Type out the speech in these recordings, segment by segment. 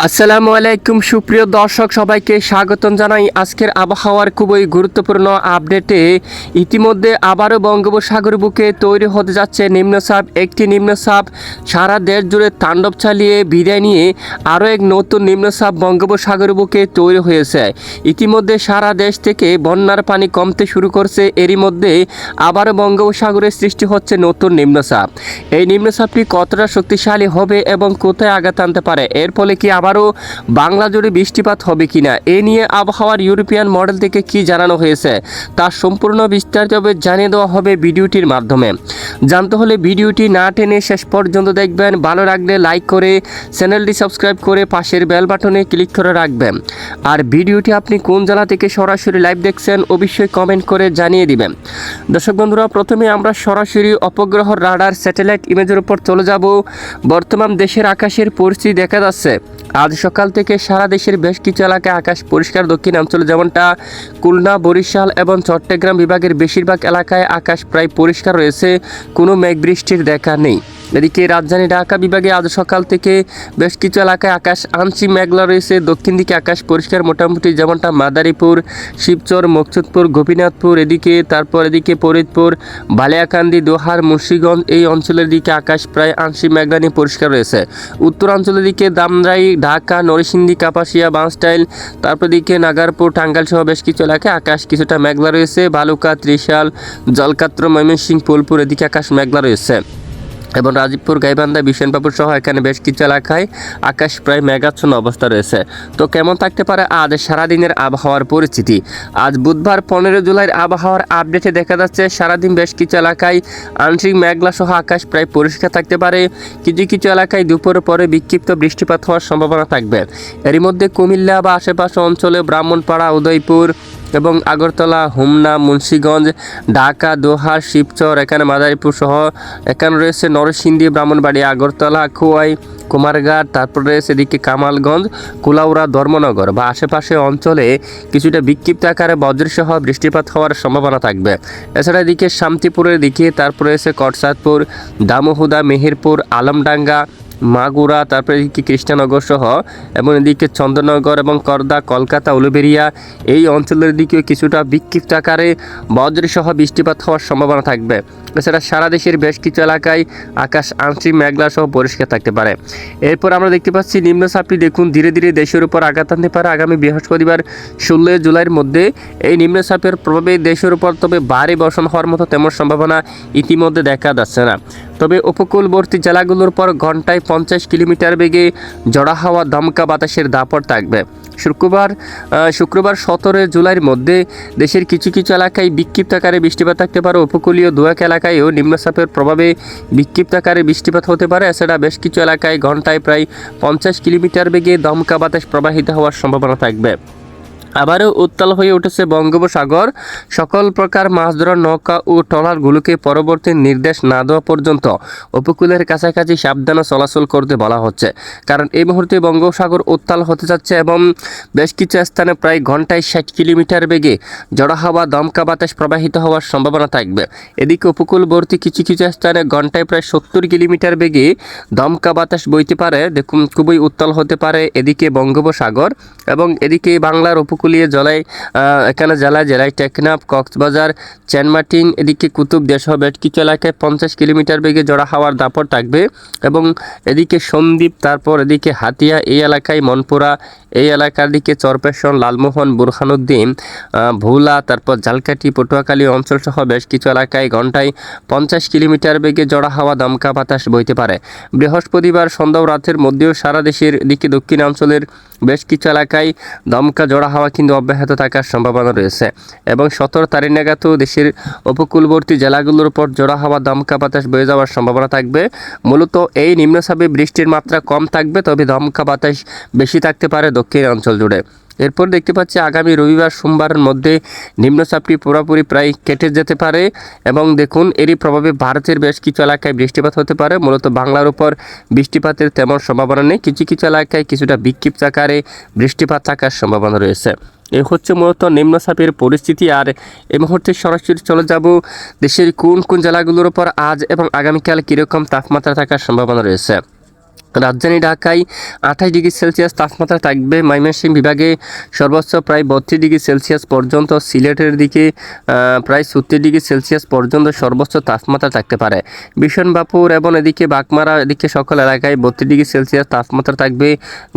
আসসালামু আলাইকুম সুপ্রিয় দর্শক, সবাইকে স্বাগতম জানাই আজকের আবহাওয়ার খুবই গুরুত্বপূর্ণ আপডেটে। ইতিমধ্যে আবারও বঙ্গোপসাগর বুকে তৈরি হতে যাচ্ছে নিম্নচাপ। একটি নিম্নচাপ সারা দেশ জুড়ে তাণ্ডব চালিয়ে বিদায় নিয়ে আরও এক নতুন নিম্নচাপ বঙ্গোপসাগর বুকে তৈরি হয়েছে। ইতিমধ্যে সারা দেশ থেকে বন্যার পানি কমতে শুরু করছে। এরই মধ্যে আবারও বঙ্গোপসাগরে সৃষ্টি হচ্ছে নতুন নিম্নচাপ। এই নিম্নচাপটি কতটা শক্তিশালী হবে এবং কোথায় আঘাত আনতে পারে, এর ফলে কি আবারও বাংলা জুড়ে বৃষ্টিপাত হবে কিনা, এ নিয়ে আবহাওয়ার ইউরোপিয়ান মডেল থেকে কি জানানো হয়েছে তার সম্পূর্ণ বিস্তারিতভাবে জানিয়ে দেওয়া হবে ভিডিওটির মাধ্যমে। জানতে হলে ভিডিওটি না টেনে শেষ পর্যন্ত দেখবেন। ভালো লাগলে লাইক করে চ্যানেলটি সাবস্ক্রাইব করে পাশের বেল বাটনে ক্লিক করে রাখবেন। আর ভিডিওটি আপনি কোন জেলা থেকে সরাসরি লাইভ দেখছেন অবশ্যই কমেন্ট করে জানিয়ে দিবেন। দর্শক বন্ধুরা, প্রথমে আমরা সরাসরি উপগ্রহ রাডার স্যাটেলাইট ইমেজের উপর চলে যাব। বর্তমান দেশের আকাশের পরিস্থিতি দেখা যাচ্ছে। আজ সকাল থেকে সারা দেশের বেশ কিছু এলাকায় আকাশ পরিষ্কার। দক্ষিণাঞ্চলে যেমনটা খুলনা, বরিশাল এবং চট্টগ্রাম বিভাগের বেশিরভাগ এলাকায় আকাশ প্রায় পরিষ্কার রয়েছে, কোনো মেঘ বৃষ্টির দেখা নেই। এদিকে রাজধানী ঢাকা বিভাগে আজ সকাল থেকে বেশ কিছু এলাকায় আকাশ আংশিক মেঘলা রয়েছে। দক্ষিণ দিকে আকাশ পরিষ্কার মোটামুটি, যেমনটা মাদারীপুর, শিবচর, মকসুদপুর, গোপীনাথপুর, এদিকে ফরিদপুর, বালিয়াকান্দি, দোহার, মুন্সিগঞ্জ এই অঞ্চলের দিকে আকাশ প্রায় আংশিক মেঘলা নিয়ে পরিষ্কার রয়েছে। উত্তরাঞ্চলের দিকে দামরাই, ঢাকা, নরসিংদী, কাপাসিয়া, বাঁশটাইল, তারপর দিকে নাগারপুর, টাঙ্গাইল সহ বেশ কিছু এলাকায় আকাশ কিছুটা মেঘলা রয়েছে। বালুকা, ত্রিশাল, জলকাত্র, ময়মনসিংহ, ফুলপুর এদিকে আকাশ মেঘলা রয়েছে এবং রাজীবপুর, গাইবান্ধা, বিশনবাবুর সহ এখানে বেশ কিছু এলাকায় আকাশ প্রায় মেঘাচ্ছন্ন অবস্থা রয়েছে। তো কেমন থাকতে পারে আজ সারাদিনের আবহাওয়ার পরিস্থিতি? আজ বুধবার 15 জুলাইয়ের আবহাওয়ার আপডেটে দেখা যাচ্ছে সারাদিন বেশ কিছু এলাকায় আংশিক মেঘলা সহ আকাশ প্রায় পরিষ্কার থাকতে পারে। কিছু কিছু এলাকায় দুপুরের পরে বিক্ষিপ্ত বৃষ্টিপাত হওয়ার সম্ভাবনা থাকবে। এরই মধ্যে কুমিল্লা বা আশেপাশে অঞ্চলে ব্রাহ্মণপাড়া, উদয়পুর এবং আগরতলা, হোমনা, মুন্সিগঞ্জ, ঢাকা, দোহার, শিবচর, এখানে মাদারীপুর সহ এখানে রয়েছে নরসিংদী, ব্রাহ্মণবাড়ি, আগরতলা, খোয়াই, কুমারঘাট, তারপর রয়েছে এদিকে কামালগঞ্জ, কুলাউড়া, ধর্মনগর বা আশেপাশে অঞ্চলে কিছুটা বিক্ষিপ্ত আকারে বজ্রসহ বৃষ্টিপাত হওয়ার সম্ভাবনা থাকবে। এছাড়া এদিকে শান্তিপুরের দিকে, তারপর রয়েছে কটসাদপুর, দামোহুদা, মেহেরপুর, আলমডাঙ্গা, মাগুরা, তারপরে এদিকে কৃষ্ণনগর সহ এবং এদিকে চন্দ্রনগর এবং করদা, কলকাতা, উলুবেড়িয়া এই অঞ্চলের দিকেও কিছুটা বিক্ষিপ্ত আকারে বজ্রসহ বৃষ্টিপাত হওয়ার সম্ভাবনা থাকবে। এছাড়া সারা দেশের বেশ কিছু এলাকায় আকাশ আংশিক মেঘলা সহ পরিষ্কার থাকতে পারে। এরপর আমরা দেখতে পাচ্ছি নিম্নচাপটি দেখুন ধীরে ধীরে দেশের উপর আঘাত আনতে পারে। আগামী বৃহস্পতিবার 16 জুলাইয়ের মধ্যে এই নিম্নচাপের প্রভাবে দেশের উপর তবে ভারী বর্ষণ হওয়ার মতো তেমন সম্ভাবনা ইতিমধ্যে দেখা যাচ্ছে না। তবে উপকূলবর্তী জেলাগুলোর পর ঘন্টায় 50 কিলোমিটার বেগে ঝড়ো হাওয়া, দমকা বাতাসের দাপট থাকবে। শুক্রবার 17 জুলাইয়ের মধ্যে দেশের কিছু কিছু এলাকায় বিক্ষিপ্ত আকারে বৃষ্টিপাত থাকতে পারে। উপকূলীয় দু-এক এলাকায়ও নিম্নচাপের প্রভাবে বিক্ষিপ্ত আকারে বৃষ্টিপাত হতে পারে। এছাড়া বেশ কিছু এলাকায় ঘন্টায় প্রায় 50 কিলোমিটার বেগে দমকা বাতাস প্রবাহিত হওয়ার সম্ভাবনা থাকবে। আবারও উত্তাল হয়ে উঠেছে বঙ্গোপসাগর। সকল প্রকার মাছ ধরার নৌকা ও ট্রলারগুলোকে পরবর্তী নির্দেশ না দেওয়া পর্যন্ত উপকূলের কাছাকাছি সাবধানে চলাচল করতে বলা হচ্ছে। কারণ এই মুহূর্তে বঙ্গোপসাগর উত্তাল হতে যাচ্ছে এবং বেশ কিছু স্থানে প্রায় ঘন্টায় 60 কিলোমিটার বেগে ঝড়ো হাওয়া, দমকা বাতাস প্রবাহিত হওয়ার সম্ভাবনা থাকবে। এদিকে উপকূলবর্তী কিছু কিছু স্থানে ঘন্টায় প্রায় 70 কিলোমিটার বেগে দমকা বাতাস বইতে পারে। দেখুন, খুবই উত্তাল হতে পারে এদিকে বঙ্গোপসাগর এবং এদিকে বাংলার উপকূলীয় জেলায় এখানে জেলায় টেকনাফ, কক্সবাজার, চেনমার্টিন, এদিকে কুতুবদিয়া সহ বেশ কিছু এলাকায় 50 কিলোমিটার বেগে ঝড়ো হাওয়ার দাপট থাকবে এবং এদিকে সন্দ্বীপ, তারপর এদিকে হাতিয়া এই এলাকায়, মনপুরা এই এলাকার দিকে চরপেশন, লালমোহন, বুরহানুদ্দিন, ভোলা, তারপর ঝালকাঠি, পটুয়াখালী অঞ্চল সহ বেশ কিছু এলাকায় ঘন্টায় 50 কিলোমিটার বেগে ঝড়ো হাওয়া, দমকা বাতাস বইতে পারে। বৃহস্পতিবার সন্ধ্যা ও রাতের মধ্যেও সারা দেশের দিকে দক্ষিণাঞ্চলের বেশ কিছু এলাকায় দমকা ঝড়ো হাওয়া কিন্তু অব্যাহত থাকার সম্ভাবনা রয়েছে এবং 17 তারিখ নাগাদও দেশের উপকূলবর্তী জেলাগুলোর উপর ঝড়ো হাওয়া, দমকা বাতাস বয়ে যাওয়ার সম্ভাবনা থাকবে। মূলত এই নিম্নচাপে বৃষ্টির মাত্রা কম থাকবে, তবে দমকা বাতাস বেশি থাকতে পারে দক্ষিণ অঞ্চল জুড়ে। এরপর দেখতে পাচ্ছি আগামী রবিবার, সোমবারের মধ্যে নিম্নচাপটি পুরোপুরি প্রায় কেটে যেতে পারে এবং দেখুন এরই প্রভাবে ভারতের বেশ কিছু এলাকায় বৃষ্টিপাত হতে পারে। মূলত বাংলার উপর বৃষ্টিপাতের তেমন সম্ভাবনা নেই, কিছু কিছু এলাকায় কিছুটা বিক্ষিপ্ত আকারে বৃষ্টিপাত থাকার সম্ভাবনা রয়েছে। এ হচ্ছে মূলত নিম্নচাপের পরিস্থিতি। আর এই মুহূর্তে সরাসরি চলে যাব দেশের কোন কোন জেলাগুলোর উপর আজ এবং আগামীকাল কীরকম তাপমাত্রা থাকার সম্ভাবনা রয়েছে। রাজধানী ঢাকায় 28 ডিগ্রি সেলসিয়াস তাপমাত্রা থাকবে। ময়মনসিংহ বিভাগে সর্বোচ্চ প্রায় 32 ডিগ্রি সেলসিয়াস পর্যন্ত, সিলেটের দিকে প্রায় 36 ডিগ্রি সেলসিয়াস পর্যন্ত সর্বোচ্চ তাপমাত্রা থাকতে পারে। বিশনবাপুর এবং এদিকে বাগমারা এদিকে সকল এলাকায় 32 ডিগ্রি সেলসিয়াস তাপমাত্রা থাকবে।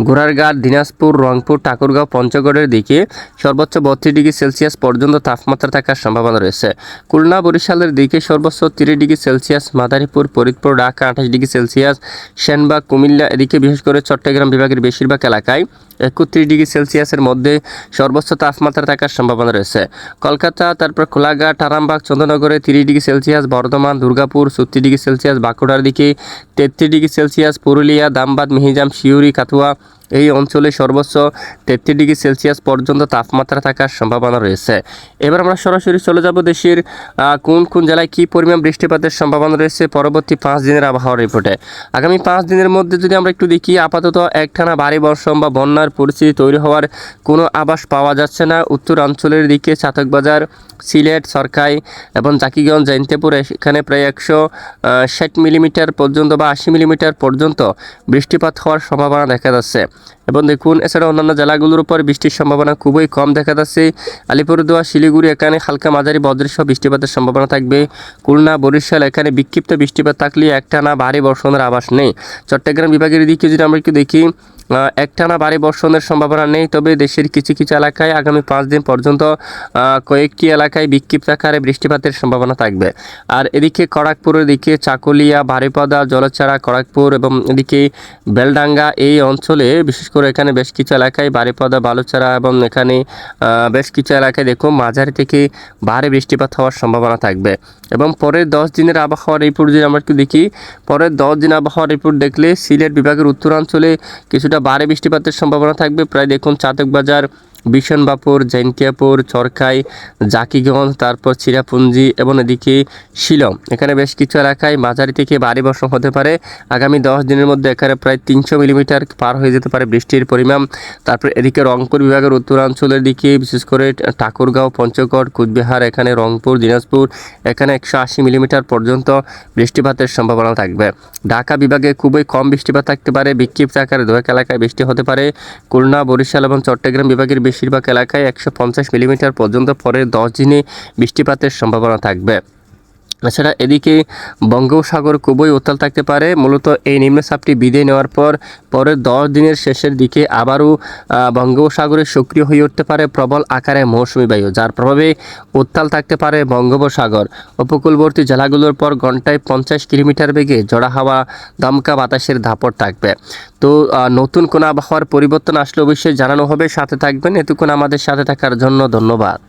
ঘোড়ারঘাট, দিনাজপুর, রংপুর, ঠাকুরগাঁও, পঞ্চগড়ের দিকে সর্বোচ্চ 32 ডিগ্রি সেলসিয়াস পর্যন্ত তাপমাত্রা থাকার সম্ভাবনা রয়েছে। খুলনা, বরিশালের দিকে সর্বোচ্চ 30 degree Celsius, Madaripur, Faridpur, Dhaka 28 degree Celsius, Senbag, Comilla এদিকে বিশেষ করে চট্টগ্রাম বিভাগের বেশিরভাগ এলাকায় 31 ডিগ্রি সেলসিয়াসের মধ্যে সর্বোচ্চ তাপমাত্রা থাকার সম্ভাবনা রয়েছে। কলকাতা, তারপর কোলাঘাট, আরামবাগ, চন্দ্রনগরে 30 degree Celsius, Bardhaman, Durgapur 34 degree Celsius, বাঁকুড়ার দিকে 33 ডিগ্রি সেলসিয়াস, পুরুলিয়া, দামবাদ, মিহিজাম, সিউড়ি, কাতুয়া এই অঞ্চলে সর্বোচ্চ 33 ডিগ্রি সেলসিয়াস পর্যন্ত তাপমাত্রা থাকার সম্ভাবনা রয়েছে। এবার আমরা সরাসরি চলে যাব দেশের কোন কোন জেলায় কী পরিমাণ বৃষ্টিপাতের সম্ভাবনা রয়েছে পরবর্তী 5 দিনের আবহাওয়া রিপোর্টে। আগামী 5 দিনের মধ্যে যদি আমরা একটু দেখি, আপাতত একটানা ভারী বর্ষণ বা বন্যার পরিস্থিতি তৈরি হওয়ার কোনো আভাস পাওয়া যাচ্ছে না। উত্তরাঞ্চলের দিকে চাতকবাজার, সিলেট, সরকাই এবং জাকিগঞ্জ, জৈন্তেপুর এখানে প্রায় 160 মিলিমিটার পর্যন্ত বা 80 মিলিমিটার পর্যন্ত বৃষ্টিপাত হওয়ার সম্ভাবনা দেখা যাচ্ছে। এবং দেখুন, এছাড়া অন্যান্য জেলাগুলোর উপর বৃষ্টির সম্ভাবনা খুবই কম দেখা যাচ্ছে। আলিপুরদুয়ার, শিলিগুড়ি এখানে হালকা মাঝারি বজ্রসহ বৃষ্টিপাতের সম্ভাবনা থাকবে। খুলনা, বরিশাল এখানে বিক্ষিপ্ত বৃষ্টিপাত থাকলে একটানা ভারী বর্ষণের আভাস নেই। চট্টগ্রাম বিভাগের দিকে যদি আমরা একটু দেখি, একটানা ভারী বর্ষণের সম্ভাবনা নেই, তবে দেশের কিছু কিছু এলাকায় আগামী 5 দিন পর্যন্ত কয়েকটি এলাকায় বিক্ষিপ্ত আকারে বৃষ্টিপাতের সম্ভাবনা থাকবে। আর এদিকে খড়গপুরের দিকে চাকুলিয়া, বারিপদা, জলছাড়া, খড়গপুর এবং এদিকে বেলডাঙ্গা এই অঞ্চলে বিশেষ করে এখানে বেশ কিছু এলাকায় বারিপদা, বালুচড়া এবং এখানে বেশ কিছু এলাকায় দেখুন মাঝারি থেকে ভারী বৃষ্টিপাত হওয়ার সম্ভাবনা থাকবে। এবং পরের 10 দিনের আবহাওয়ার রিপোর্ট যদি আমরা একটু দেখি, পরের 10 দিন আবহাওয়ার রিপোর্ট দেখলে সিলেট বিভাগের উত্তরাঞ্চলে কিছুটা ভারী বৃষ্টিপাতের সম্ভাবনা থাকবে। প্রায় দেখুন চাতকবাজার, বিশনবাপুর, জৈন্তিয়াপুর, চরকাই, জাকিগঞ্জ, তারপর চিরাপুঞ্জি এবং এদিকে শিলং এখানে বেশ কিছু এলাকায় মাঝারি থেকে ভারী বর্ষণ হতে পারে। আগামী 10 দিনের মধ্যে এখানে প্রায় 300 মিলিমিটার পার হয়ে যেতে পারে বৃষ্টির পরিমাণ। তারপর এদিকে রংপুর বিভাগের উত্তরাঞ্চলের দিকে বিশেষ করে ঠাকুরগাঁও, পঞ্চগড়, কুচবিহার এখানে রংপুর, দিনাজপুর এখানে 180 মিলিমিটার পর্যন্ত বৃষ্টিপাতের সম্ভাবনা থাকবে। ঢাকা বিভাগে খুবই কম বৃষ্টিপাত থাকতে পারে, বিক্ষিপ্ত আকারে 2 এলাকায় বৃষ্টি হতে পারে। খুলনা, বরিশাল এবং চট্টগ্রাম বিভাগের বেশিরভাগ এলাকায় 150 মিলিমিটার পর্যন্ত পরের 10 দিনে বৃষ্টিপাতের সম্ভাবনা থাকবে। এছাড়া এদিকে বঙ্গোপসাগর খুবই উত্তাল থাকতে পারে। মূলত এই নিম্নচাপটি বিদায় নেওয়ার পর পরের 10 দিনের শেষের দিকে আবারও বঙ্গোপসাগরে সক্রিয় হয়ে উঠতে পারে প্রবল আকারে মৌসুমী বায়ু, যার প্রভাবে উত্তাল থাকতে পারে বঙ্গোপসাগর। উপকূলবর্তী জেলাগুলোর পর ঘন্টায় 50 কিলোমিটার বেগে ঝোড়ো হাওয়া, দমকা বাতাসের দাপট থাকবে। তো নতুন কোনো আবহাওয়ার পরিবর্তন আসলে অবশ্যই জানানো হবে, সাথে থাকবেন। এতক্ষণ আমাদের সাথে থাকার জন্য ধন্যবাদ।